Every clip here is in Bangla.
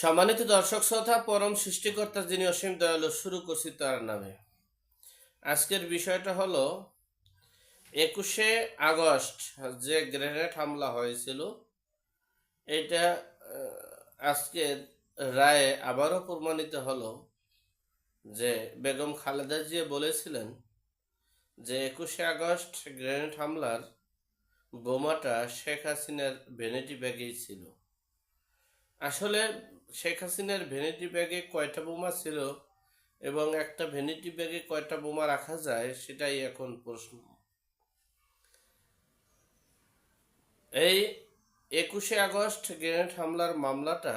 সম্মানিত দর্শক শ্রোতা, পরম সৃষ্টিকর্তা যিনি অসীম দয়ালু, শুরু করছি তার নামে। আজকের বিষয়টা হলো 21শে আগস্ট যে গ্রেনেড হামলা হয়েছিল, এটা আজকের রায়ে আবারও প্রমাণিত হলো যে বেগম খালেদা জিয়া বলেছিলেন যে 21শে আগস্ট গ্রেনেড হামলার বোমাটা শেখ হাসিনার ভ্যানিটি ব্যাগেই ছিল। আসলে শেখ হাসিনার ভ্যানিটি ব্যাগে কয়টা বোমা ছিল এবং একটা ভ্যানিটি ব্যাগে কয়টা বোমা রাখা যায়, সেটাই এখন প্রশ্ন। এই 21শে আগস্ট গ্রেনেড হামলার মামলাটা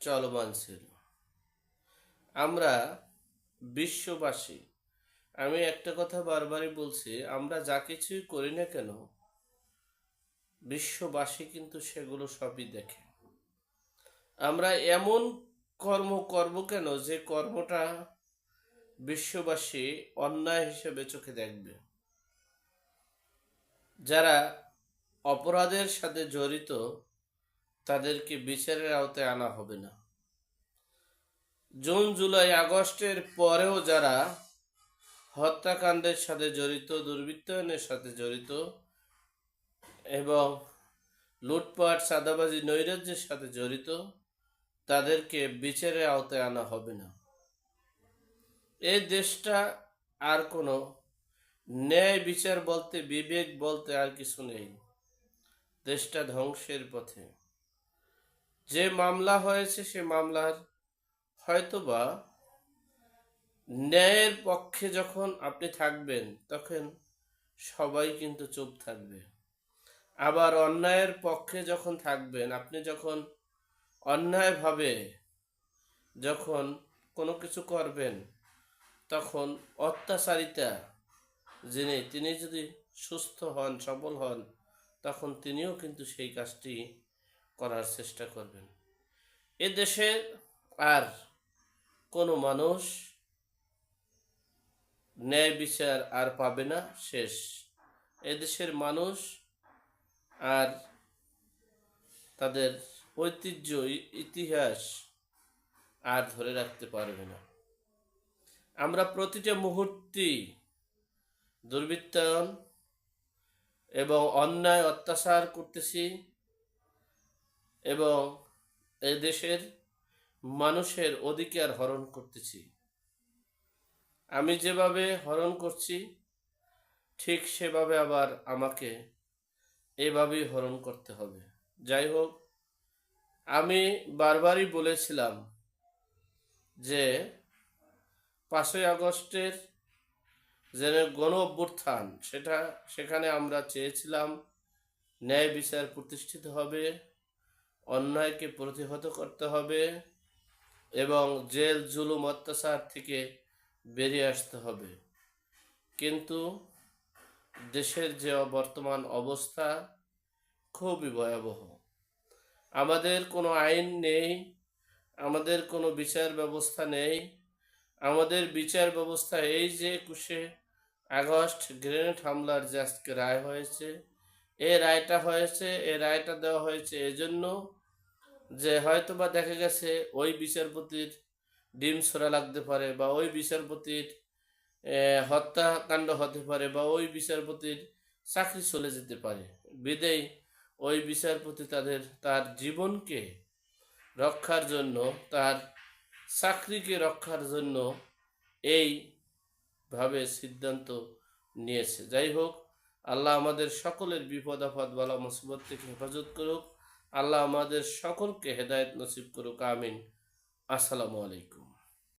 চলমান ছিল। আমরা বিশ্ববাসী, আমি একটা কথা বারবারই বলছি, আমরা যা কিছুই করি না কেন বিশ্ববাসী কিন্তু সেগুলো সবই দেখে। আমরা এমন কর্ম করব কেন যে কর্মটা বিশ্ববাসী অন্যায় হিসেবে চোখে দেখবে। যারা অপরাধের সাথে জড়িত তাদেরকে বিচারের আওতায় আনা হবে না। জুন, জুলাই, আগস্টের পরেও যারা হত্যাকাণ্ডের সাথে জড়িত, দুর্বৃত্তায়নের সাথে জড়িত এবং লুটপাট, চাঁদাবাজি, নৈরাজ্যের সাথে জড়িত, তাদেরকে বিচারের আওতায় আনা হবে না। এই দেশটা আর কোনো ন্যায় বিচার বলতে, বিবেক বলতে আর কিছু নেই। দেশটা ধ্বংসের পথে। যে মামলা হয়েছে সে মামলার হয়তোবা ন্যায়ের পক্ষে যখন আপনি থাকবেন তখন সবাই কিন্তু চুপ থাকবে। আবার অন্যায়ের পক্ষে যখন থাকবেন, আপনি যখন অন্যায়ভাবে যখন কোনো কিছু করবেন, তখন অত্যাচারিতা তিনি যদি সুস্থ হন, সবল হন, তখন তিনিও কিন্তু সেই কাজটি করার চেষ্টা করবেন। এ দেশে আর কোনো মানুষ ন্যায় বিচার আর পাবে না, শেষ। এদেশের মানুষ আর তাদের ঐতিহ্য, ইতিহাস আর ধরে রাখতে পারবে না। আমরা প্রতিটা মুহূর্তেই দুর্বৃত্তায়ন এবং অন্যায় অত্যাচার করতেছি এবং এদেশের মানুষের অধিকার হরণ করতেছি। আমি যেভাবে হরণ করছি ঠিক সেভাবে আবার আমাকে এভাবেই হরণ করতে হবে। যাই হোক, আমি বারবারই বলেছিলাম যে 5ই আগস্টের যে গণ অভ্যুত্থান, সেখানে আমরা চেয়েছিলাম ন্যায় বিচার প্রতিষ্ঠিত হবে, অন্যায়কে প্রতিহত করতে হবে এবং জেল, জুলুম, অত্যাচার থেকে বেরিয়ে আসতে হবে। কিন্তু দেশের যে বর্তমান অবস্থা খুবই ভয়াবহ। আমাদের কোনো আইন নেই, আমাদের কোনো বিচার ব্যবস্থা নেই। আমাদের বিচার ব্যবস্থা এই যে 21শে আগস্ট গ্রেনেড হামলার যে আজকে রায় হয়েছে, এই রায়টা দেওয়া হয়েছে এজন্য যে হয়তোবা দেখা গেছে ওই বিচারপতির ডিম ছোড়া লাগতে পারে, বা ওই বিচারপতির হত্যাকাণ্ড হতে পারে, বা ওই বিচারপতির চাকরি চলে যেতে পারে। বিদেয় ওই বিচারপতি তার জীবনকে রক্ষার জন্য, তার চাকরিকে রক্ষার জন্য এইভাবে সিদ্ধান্ত নিয়েছে। যাই হোক, আল্লাহ আমাদের সকলের বিপদ আপদ, বালা মুসিবত থেকে হেফাজত করুক। আল্লাহ আমাদের সকলকে হেদায়েত নসিব করুক। আমিন। আসসালামু আলাইকুম।